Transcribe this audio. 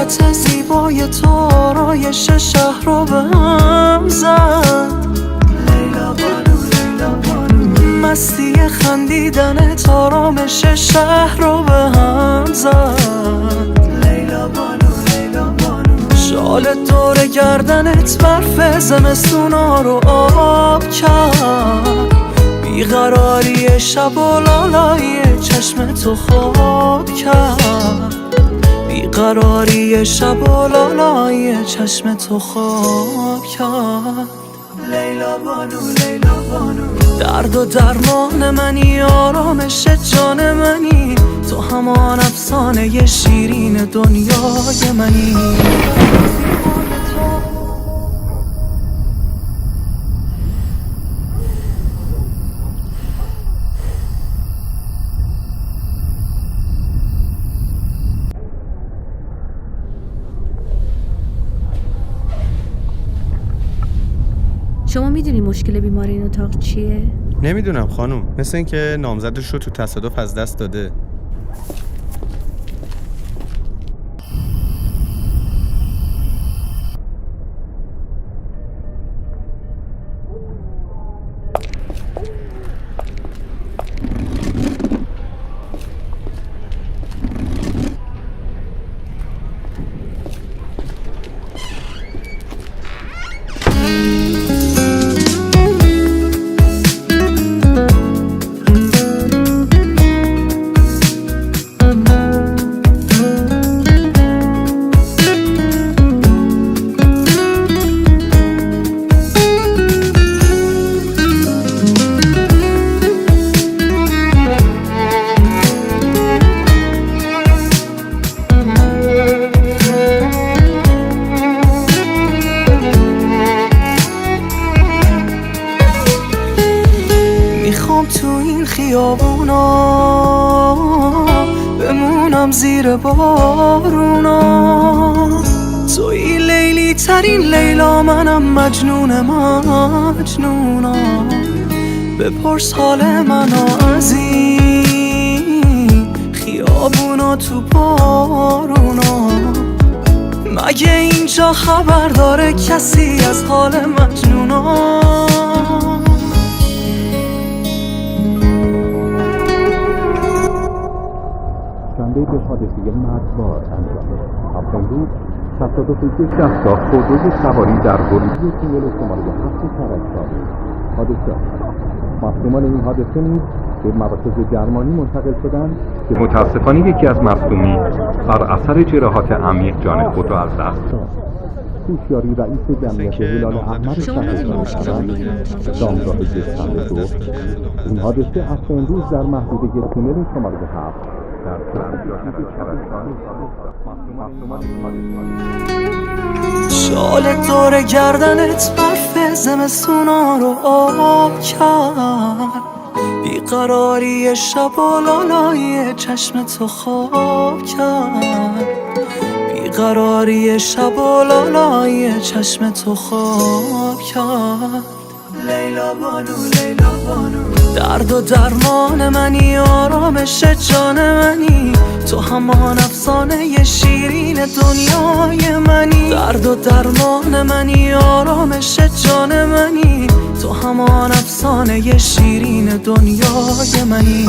صورت زیبای تو آرایش شهر رو به هم زد. لیلا بانو لیلا بانو، مستی خندیدنت آرامش شهر رو به هم زد. لیلا بانو لیلا بانو، شال دور گردنت برف زمستونا رو آب کرد. بیقراری شب و لالای چشم تو خواب کرد. بیقراری شب و لالای چشم تو خواب کرد. لیلا بانو لیلا بانو، درد و درمان منی، آرامش جان منی، تو همان افسانه شیرین دنیای منی. شما میدونی مشکل بیمار این اتاق چیه؟ نمیدونم خانم، مثل این که نامزدش رو تو تصادف از دست داده. تو این خیابونا بمونم زیر بارونا. توی لیلی ترین لیلا، منم مجنون مجنونا. بپرس حال منو از این خیابونا تو بارونا. مگه اینجا خبر داره کسی از حال مجنونا؟ شنبه به حادثه مرگبار انجام شد. هفتم روز تصادف یک دستگاه خودروی سواری در ورودی تونل شماره 7 کرج‌آباد حادثه افتاد. مصدومان این حادثه نیز به مراکز درمانی منتقل شدند که متاسفانه یکی از مصدومین بر اثر جراحات عمیق جان خود را از دست داد. هوشیاری رئیس جمعیت هلال احمر شهرستان دامداد جستنده گفت این حادثه از امروز در محدوده تونل شماره 7 شال دور گردنت برف زمستونا رو آب کرد. بیقراری شب و لالای چشم تو خواب کرد. بیقراری شب و لالای چشم تو خواب کرد. لیلا بانو لیلا بانو، درد و درمان منی، آرامش جان منی، تو همان افسانه شیرین دنیای منی. درد و درمان منی، آرامش جان منی، تو همان افسانه شیرین دنیای منی.